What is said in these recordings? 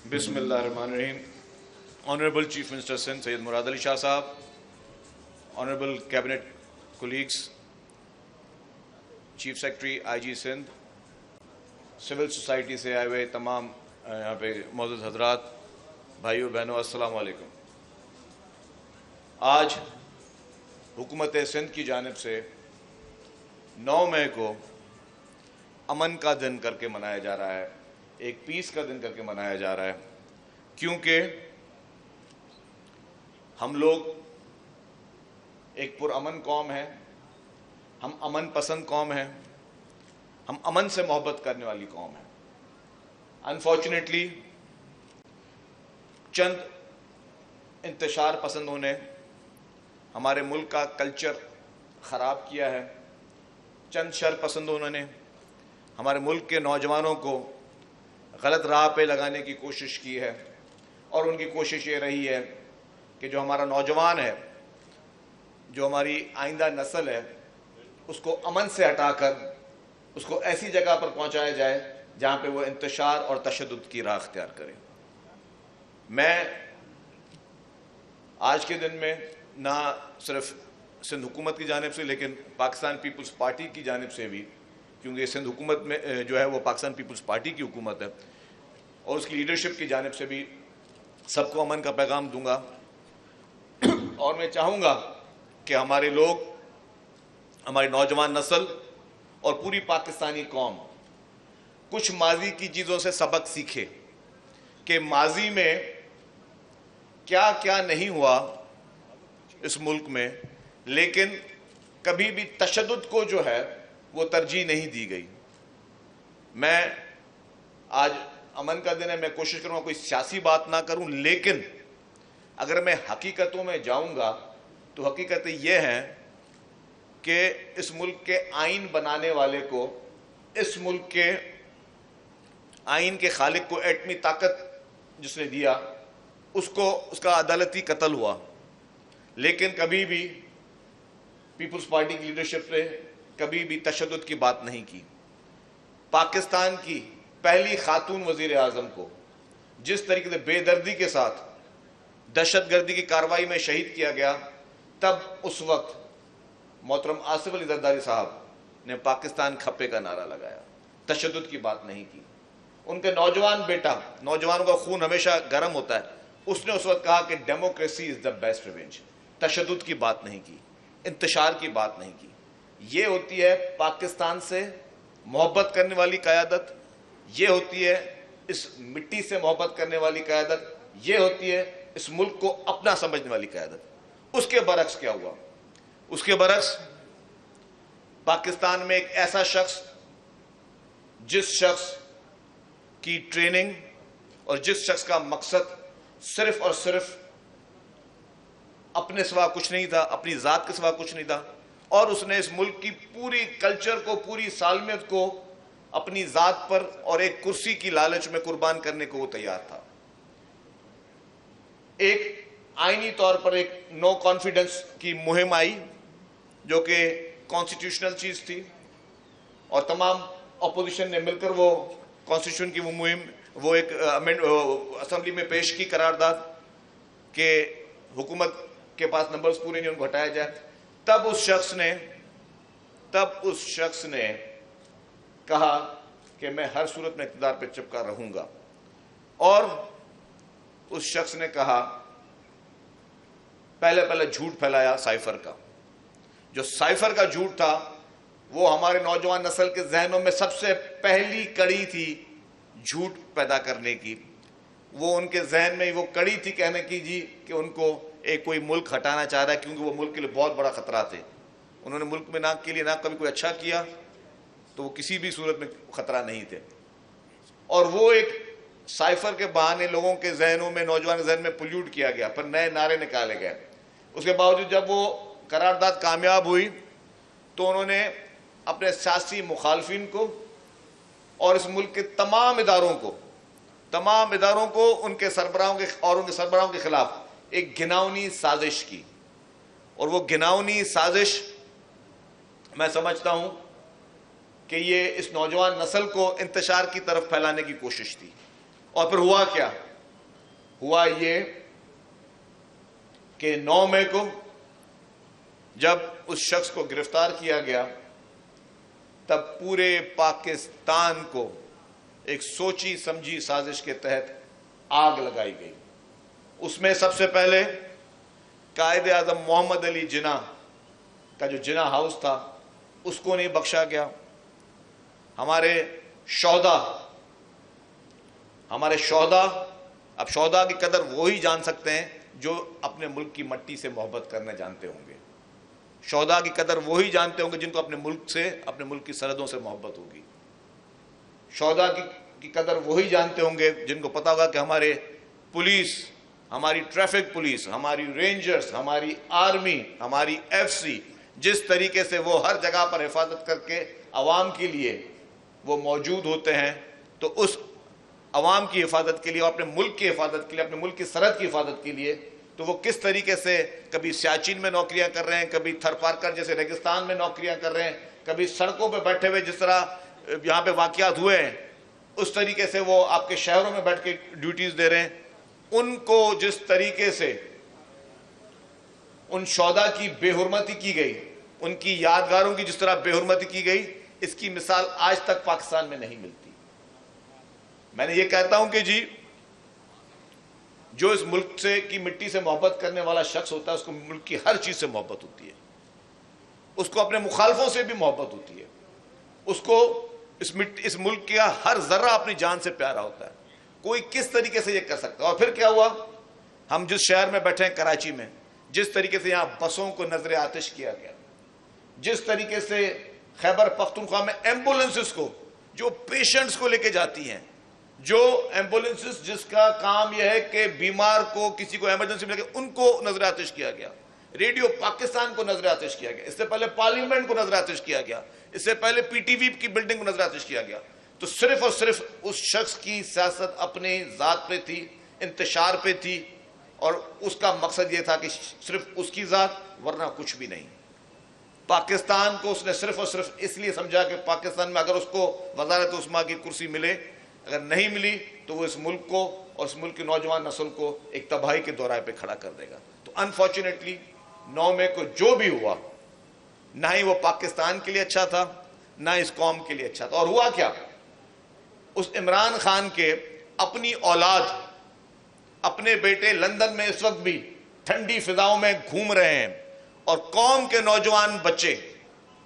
بسم اللہ الرحمن الرحیم. Honorable Chief Minister Sindh Syed Murad Ali Shah Sahab, Honorable Cabinet colleagues, Chief Secretary IG Sindh, Civil Society سے آئے ہوئے تمام یہاں پہ معزز حضرات، بھائیو بہنوں، السلام علیکم. آج حکومت سندھ کی جانب سے 9 مئی کو امن کا دن کر کے منایا جا رہا ہے، ایک پیس کا دن کر کے منایا جا رہا ہے، کیونکہ ہم لوگ ایک پرامن قوم ہیں، ہم امن پسند قوم ہیں، ہم امن سے محبت کرنے والی قوم ہیں. انفارچونیٹلی چند انتشار پسندوں نے ہمارے ملک کا کلچر خراب کیا ہے. چند شر پسندوں نے ہمارے ملک کے نوجوانوں کو غلط راہ پہ لگانے کی کوشش کی ہے، اور ان کی کوشش یہ رہی ہے کہ جو ہمارا نوجوان ہے، جو ہماری آئندہ نسل ہے، اس کو امن سے ہٹا کر اس کو ایسی جگہ پر پہنچایا جائے جہاں پہ وہ انتشار اور تشدد کی راہ اختیار کرے. میں آج کے دن میں نہ صرف سندھ حکومت کی جانب سے لیکن پاکستان پیپلز پارٹی کی جانب سے بھی، کیونکہ سندھ حکومت میں جو ہے وہ پاکستان پیپلز پارٹی کی حکومت ہے، اور اس کی لیڈرشپ کی جانب سے بھی سب کو امن کا پیغام دوں گا. اور میں چاہوں گا کہ ہمارے لوگ، ہماری نوجوان نسل اور پوری پاکستانی قوم کچھ ماضی کی چیزوں سے سبق سیکھے کہ ماضی میں کیا کیا نہیں ہوا اس ملک میں، لیکن کبھی بھی تشدد کو جو ہے وہ ترجیح نہیں دی گئی. میں آج امن کا دن ہے، میں کوشش کروں گا کوئی سیاسی بات نہ کروں، لیکن اگر میں حقیقتوں میں جاؤں گا تو حقیقت یہ ہے کہ اس ملک کے آئین بنانے والے کو، اس ملک کے آئین کے خالق کو ایٹمی طاقت جس نے دیا، اس کا عدالتی قتل ہوا، لیکن کبھی بھی پیپلز پارٹی کی لیڈرشپ نے کبھی بھی تشدد کی بات نہیں کی. پاکستان کی پہلی خاتون وزیر اعظم کو جس طریقے سے بے دردی کے ساتھ دہشت گردی کی کارروائی میں شہید کیا گیا، تب اس وقت محترم آصف علی زرداری صاحب نے پاکستان کھپے کا نعرہ لگایا، تشدد کی بات نہیں کی. ان کے نوجوان بیٹا، نوجوانوں کا خون ہمیشہ گرم ہوتا ہے، اس نے اس وقت کہا کہ democracy is the best revenge. تشدد کی بات نہیں کی، انتشار کی بات نہیں کی. یہ ہوتی ہے پاکستان سے محبت کرنے والی قیادت، یہ ہوتی ہے اس مٹی سے محبت کرنے والی قیادت، یہ ہوتی ہے اس ملک کو اپنا سمجھنے والی قیادت. اس کے برعکس کیا ہوا؟ اس کے برعکس پاکستان میں ایک ایسا شخص، جس شخص کی ٹریننگ اور جس شخص کا مقصد صرف اور صرف اپنے سوا کچھ نہیں تھا، اپنی ذات کے سوا کچھ نہیں تھا، اور اس نے اس ملک کی پوری کلچر کو، پوری سالمیت کو اپنی ذات پر اور ایک کرسی کی لالچ میں قربان کرنے کو وہ تیار تھا. ایک آئینی طور پر ایک نو کانفیڈنس کی مہم آئی جو کہ کانسٹیٹیوشنل چیز تھی، اور تمام اپوزیشن نے مل کر وہ کانسٹیٹیوشن کی وہ مہم، وہ ایک اسمبلی میں پیش کی قرارداد کہ حکومت کے پاس نمبرز پورے نہیں، ان کو ہٹایا جائے. تب اس شخص نے کہا کہ میں ہر صورت میں اقتدار پہ چپکا رہوں گا، اور اس شخص نے کہا، پہلے جھوٹ پھیلایا سائفر کا. جو سائفر کا جھوٹ تھا وہ ہمارے نوجوان نسل کے ذہنوں میں سب سے پہلی کڑی تھی جھوٹ پیدا کرنے کی. وہ ان کے ذہن میں وہ کڑی تھی کہنے کی جی کہ ان کو ایک کوئی ملک ہٹانا چاہ رہا ہے، کیونکہ وہ ملک کے لیے بہت بڑا خطرہ تھے. انہوں نے ملک میں نہ کے لیے نہ کبھی کوئی اچھا کیا، تو وہ کسی بھی صورت میں خطرہ نہیں تھے. اور وہ ایک سائفر کے بہانے لوگوں کے ذہنوں میں، نوجوان ذہن میں پولیوٹ کیا گیا، پھر نئے نعرے نکالے گئے. اس کے باوجود جب وہ قرارداد کامیاب ہوئی تو انہوں نے اپنے سیاسی مخالفین کو اور اس ملک کے تمام اداروں کو ان کے سربراہوں کے خلاف ایک گھناؤنی سازش کی. اور وہ گھناؤنی سازش میں سمجھتا ہوں کہ یہ اس نوجوان نسل کو انتشار کی طرف پھیلانے کی کوشش تھی. اور پھر ہوا کیا؟ ہوا یہ کہ 9 مئی کو جب اس شخص کو گرفتار کیا گیا تب پورے پاکستان کو ایک سوچی سمجھی سازش کے تحت آگ لگائی گئی. اس میں سب سے پہلے قائد اعظم محمد علی جناح کا جو جناح ہاؤس تھا اس کو نہیں بخشا گیا. ہمارے شہداء اب شہداء کی قدر وہی جان سکتے ہیں جو اپنے ملک کی مٹی سے محبت کرنا جانتے ہوں گے. شہداء کی قدر وہی جانتے ہوں گے جن کو اپنے ملک کی سرحدوں سے محبت ہوگی. شہداء کی قدر وہی جانتے ہوں گے جن کو پتا ہوگا کہ ہمارے پولیس، ہماری ٹریفک پولیس، ہماری رینجرز، ہماری آرمی، ہماری ایف سی جس طریقے سے وہ ہر جگہ پر حفاظت کر کے عوام کے لیے وہ موجود ہوتے ہیں، تو اس عوام کی حفاظت کے لیے اور اپنے ملک کی حفاظت کے لیے، اپنے ملک کی سرحد کی حفاظت کے لیے تو وہ کس طریقے سے کبھی سیاچن میں نوکریاں کر رہے ہیں، کبھی تھر پارکر جیسے ریگستان میں نوکریاں کر رہے ہیں، کبھی سڑکوں پہ بیٹھے ہوئے جس طرح یہاں پہ واقعات ہوئے ہیں اس طریقے سے وہ آپ کے شہروں میں بیٹھ کے ڈیوٹیز دے رہے ہیں. ان کو جس طریقے سے ان شہداء کی بے حرمتی کی گئی، ان کی یادگاروں کی جس طرح بے حرمتی کی گئی، اس کی مثال آج تک پاکستان میں نہیں ملتی. میں نے یہ کہتا ہوں کہ جی جو اس ملک سے کی مٹی سے محبت کرنے والا شخص ہوتا ہے اس کو ملک کی ہر چیز سے محبت ہوتی ہے، اس کو اپنے مخالفوں سے بھی محبت ہوتی ہے، اس کو اس ملک کا ہر ذرہ اپنی جان سے پیارا ہوتا ہے. کوئی کس طریقے سے یہ کر سکتا ہے؟ اور پھر کیا ہوا؟ ہم جس شہر میں بیٹھے ہیں کراچی میں، جس طریقے سے یہاں بسوں کو نظر آتش کیا گیا، جس طریقے سے خیبر پختونخوا میں ایمبولنسز کو جو پیشنٹس کو لے کے جاتی ہیں، جو ایمبولنسز جس کا کام یہ ہے کہ بیمار کو کسی کو ایمرجنسی میں لے کے ان کو نظر آتش کیا گیا، ریڈیو پاکستان کو نظر آتش کیا گیا، اس سے پہلے پارلیمنٹ کو نظر آتش کیا گیا، اس سے پہلے پی ٹی وی کی بلڈنگ کو نظر آتش کیا گیا. تو صرف اور صرف اس شخص کی سیاست اپنی ذات پہ تھی، انتشار پہ تھی، اور اس کا مقصد یہ تھا کہ صرف اس کی ذات، ورنہ کچھ بھی نہیں. پاکستان کو اس نے صرف اور صرف اس لیے سمجھا کہ پاکستان میں اگر اس کو وزارت عظمیٰ کی کرسی ملے، اگر نہیں ملی تو وہ اس ملک کو اور اس ملک کی نوجوان نسل کو ایک تباہی کے دورائے پہ کھڑا کر دے گا. تو انفارچونیٹلی 9 مئی کو جو بھی ہوا، نہ ہی وہ پاکستان کے لیے اچھا تھا، نہ اس قوم کے لیے اچھا تھا. اور ہوا کیا؟ اس عمران خان کے اپنی اولاد، اپنے بیٹے لندن میں اس وقت بھی ٹھنڈی فضاؤں میں گھوم رہے ہیں، اور قوم کے نوجوان بچے،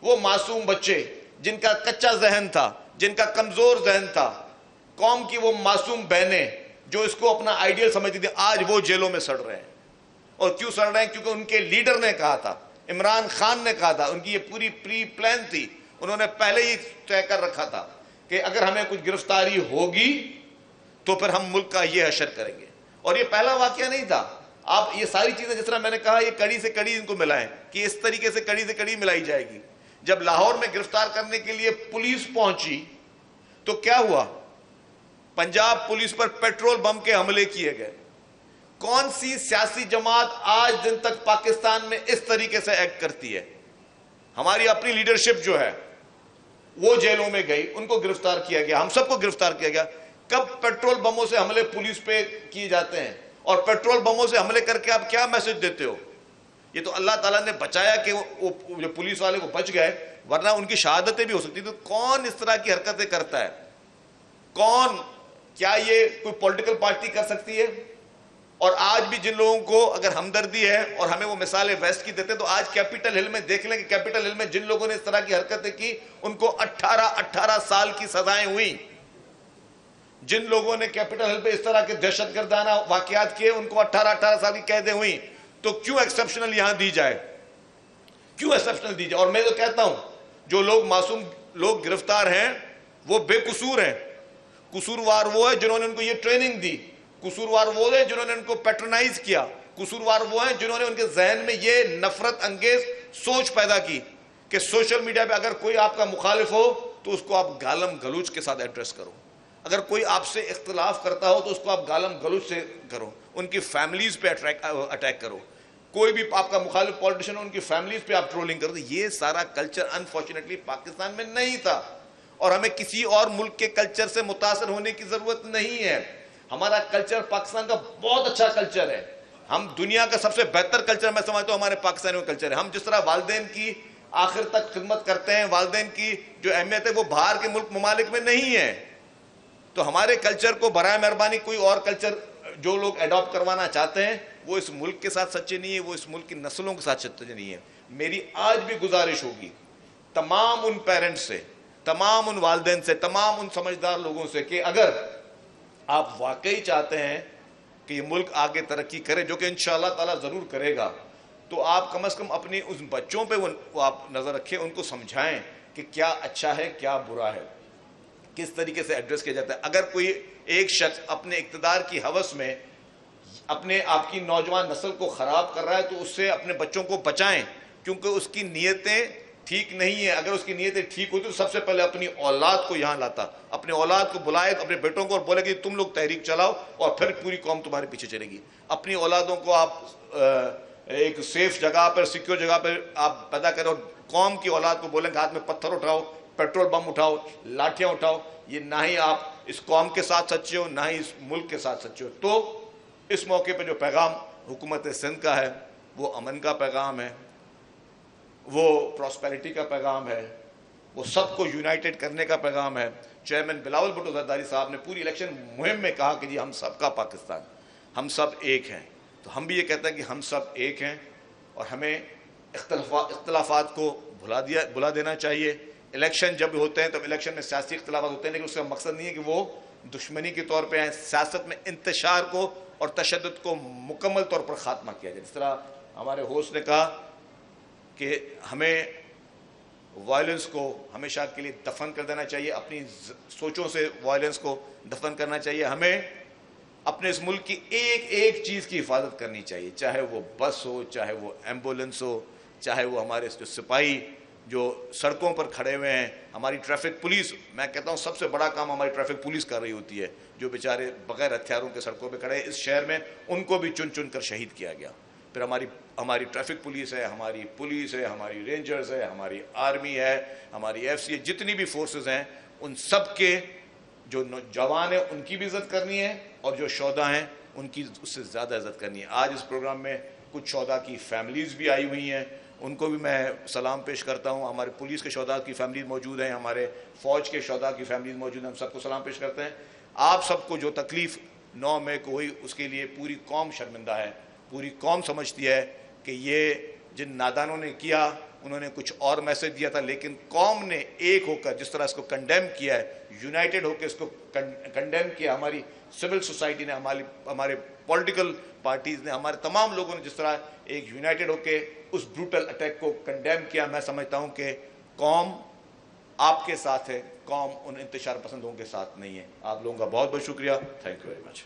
وہ معصوم بچے جن کا کچا ذہن تھا، جن کا کمزور ذہن تھا، قوم کی وہ معصوم بہنیں جو اس کو اپنا آئیڈیل سمجھتی تھی، آج وہ جیلوں میں سڑ رہے ہیں. اور کیوں سڑ رہے ہیں؟ کیونکہ ان کے لیڈر نے کہا تھا، عمران خان نے کہا تھا، ان کی یہ پوری پری پلان تھی، انہوں نے پہلے ہی طے کر رکھا تھا کہ اگر ہمیں کچھ گرفتاری ہوگی تو پھر ہم ملک کا یہ حشر کریں گے. اور یہ پہلا واقعہ نہیں تھا. آپ یہ ساری چیزیں جس طرح میں نے کہا یہ کڑی سے کڑی ان کو ملائیں کہ اس طریقے سے کڑی سے کڑی ملائی جائے گی. جب لاہور میں گرفتار کرنے کے لیے پولیس پہنچی تو کیا ہوا؟ پنجاب پولیس پر پیٹرول بم کے حملے کیے گئے. کون سی سیاسی جماعت آج دن تک پاکستان میں اس طریقے سے ایکٹ کرتی ہے؟ ہماری اپنی لیڈرشپ جو ہے وہ جیلوں میں گئی، ان کو گرفتار کیا گیا، ہم سب کو گرفتار کیا گیا. کب پیٹرول بموں سے حملے پولیس پہ کیے جاتے ہیں، اور پیٹرول بموں سے حملے کر کے آپ کیا میسج دیتے ہو؟ یہ تو اللہ تعالیٰ نے بچایا کہ وہ جو پولیس والے وہ بچ گئے، ورنہ ان کی شہادتیں بھی ہو سکتی. تو کون اس طرح کی حرکتیں کرتا ہے؟ کون؟ کیا یہ کوئی پولیٹیکل پارٹی کر سکتی ہے؟ اور آج بھی جن لوگوں کو اگر ہمدردی ہے اور ہمیں وہ مثالیں ویسٹ کی دیتے ہیں، تو آج کیپٹل ہل میں دیکھ لیں کہ کیپٹل ہل میں جن لوگوں نے اس طرح کی حرکتیں کی ان کو 18 سال کی سزائیں ہوئیں. جن لوگوں نے کیپٹل ہل پہ اس طرح کے دہشت گردانہ واقعات کیے ان کو 18 سال کی قیدیں ہوئیں. تو کیوں ایکسیپشنل یہاں دی جائے؟ کیوں ایکسیپشنل دی جائے؟ اور میں تو کہتا ہوں جو لوگ معصوم لوگ گرفتار ہیں وہ بے قصور ہیں. قصوروار وہ ہے جنہوں نے ان کو یہ ٹریننگ دی، قصوروار وہ ہیں جنہوں نے ان کو پیٹرنائز کیا، قصوروار وہ ہیں جنہوں نے ان کے ذہن میں یہ نفرت انگیز سوچ پیدا کی کہ سوشل میڈیا پہ اگر کوئی آپ کا مخالف ہو تو اس کو آپ گالم گلوچ کے ساتھ ایڈریس کرو، اگر کوئی آپ سے اختلاف کرتا ہو تو اس کو آپ گالم گلوچ سے کرو، ان کی فیملیز پہ اٹیک کرو، کوئی بھی آپ کا مخالف پولیٹیشن ہو ان کی فیملیز پہ آپ ٹرولنگ کرو. یہ سارا کلچر انفارچونیٹلی پاکستان میں نہیں تھا، اور ہمیں کسی اور ملک کے کلچر سے متاثر ہونے کی ضرورت نہیں ہے. ہمارا کلچر پاکستان کا بہت اچھا کلچر ہے. ہم دنیا کا سب سے بہتر کلچر میں سمجھتا ہوں ہمارے پاکستانی کلچر ہے. ہم جس طرح والدین کی آخر تک خدمت کرتے ہیں, والدین کی جو اہمیت ہے وہ باہر کے ملک ممالک میں نہیں ہے. تو ہمارے کلچر کو برائے مہربانی کوئی اور کلچر جو لوگ ایڈاپٹ کروانا چاہتے ہیں وہ اس ملک کے ساتھ سچے نہیں ہے, وہ اس ملک کی نسلوں کے ساتھ سچے نہیں ہے. میری آج بھی گزارش ہوگی تمام ان پیرنٹس سے, تمام ان والدین سے, تمام ان سمجھدار لوگوں سے کہ اگر آپ واقعی چاہتے ہیں کہ یہ ملک آگے ترقی کرے, جو کہ انشاءاللہ تعالیٰ ضرور کرے گا, تو آپ کم از کم اپنی اس بچوں پہ وہ آپ نظر رکھیں, ان کو سمجھائیں کہ کیا اچھا ہے کیا برا ہے, کس طریقے سے ایڈریس کیا جاتا ہے. اگر کوئی ایک شخص اپنے اقتدار کی ہوس میں اپنے آپ کی نوجوان نسل کو خراب کر رہا ہے تو اس سے اپنے بچوں کو بچائیں, کیونکہ اس کی نیتیں ٹھیک نہیں ہیں. اگر اس کی نیتیں ٹھیک ہوتی تو سب سے پہلے اپنی اولاد کو یہاں لاتا, اپنے اولاد کو بلائے, اپنے بیٹوں کو, اور بولے کہ تم لوگ تحریک چلاؤ اور پھر پوری قوم تمہارے پیچھے چلے گی. اپنی اولادوں کو آپ ایک سیف جگہ پر, سیکیور جگہ پر آپ پیدا کرو, اور قوم کی اولاد کو بولیں کہ ہاتھ میں پتھر اٹھاؤ, پیٹرول بم اٹھاؤ, لاٹھیاں اٹھاؤ. یہ نہ ہی آپ اس قوم کے ساتھ سچے ہو, نہ ہی اس ملک کے ساتھ سچے ہو. تو اس موقع پہ جو پیغام حکومت سندھ کا ہے وہ امن کا پیغام ہے, وہ پراسپیرٹی کا پیغام ہے, وہ سب کو یونائٹڈ کرنے کا پیغام ہے. چیئرمین بلاول بھٹو زرداری صاحب نے پوری الیکشن مہم میں کہا کہ جی ہم سب کا پاکستان, ہم سب ایک ہیں. تو ہم بھی یہ کہتے ہیں کہ ہم سب ایک ہیں اور ہمیں اختلافات کو بھلا دینا چاہیے. الیکشن جب ہوتے ہیں تب الیکشن میں سیاسی اختلافات ہوتے ہیں, لیکن اس کا مقصد نہیں ہے کہ وہ دشمنی کے طور پہ ہیں. سیاست میں انتشار کو اور تشدد کو مکمل طور پر خاتمہ کیا جائے. جس طرح ہمارے ہوسٹ نے کہا کہ ہمیں وائلنس کو ہمیشہ کے لیے دفن کر دینا چاہیے, اپنی سوچوں سے وائلنس کو دفن کرنا چاہیے. ہمیں اپنے اس ملک کی ایک ایک چیز کی حفاظت کرنی چاہیے, چاہے وہ بس ہو, چاہے وہ ایمبولینس ہو, چاہے وہ ہمارے جو سپاہی جو سڑکوں پر کھڑے ہوئے ہیں, ہماری ٹریفک پولیس. میں کہتا ہوں سب سے بڑا کام ہماری ٹریفک پولیس کر رہی ہوتی ہے, جو بیچارے بغیر ہتھیاروں کے سڑکوں پہ کھڑے ہیں اس شہر میں, ان کو بھی چن چن کر شہید کیا گیا. پھر ہماری ٹریفک پولیس ہے, ہماری پولیس ہے, ہماری رینجرز ہے, ہماری آرمی ہے, ہماری ایف سی ہے, جتنی بھی فورسز ہیں ان سب کے جو جوان ہیں ان کی بھی عزت کرنی ہے, اور جو شہداء ہیں ان کی اس سے زیادہ عزت کرنی ہے. آج اس پروگرام میں کچھ شہداء کی فیملیز بھی آئی ہوئی ہیں, ان کو بھی میں سلام پیش کرتا ہوں. ہمارے پولیس کے شہداء کی فیملیز موجود ہیں, ہمارے فوج کے شہداء کی فیملیز موجود ہیں, ہم سب کو سلام پیش کرتے ہیں. آپ سب کو جو تکلیف 9 مئی کو ہوئی اس کے لیے پوری قوم شرمندہ ہے, پوری قوم سمجھتی ہے کہ یہ جن نادانوں نے کیا انہوں نے کچھ اور میسج دیا تھا, لیکن قوم نے ایک ہو کر جس طرح اس کو کنڈیم کیا ہے, یونائٹڈ ہو کے اس کو کنڈیم کیا. ہماری سول سوسائٹی نے, ہمارے پولیٹیکل پارٹیز نے, ہمارے تمام لوگوں نے جس طرح ایک یونائٹڈ ہو کے اس بروٹل اٹیک کو کنڈیم کیا, میں سمجھتا ہوں کہ قوم آپ کے ساتھ ہے, قوم ان انتشار پسندوں کے ساتھ نہیں ہے. آپ لوگوں کا بہت بہت شکریہ. Thank you very much.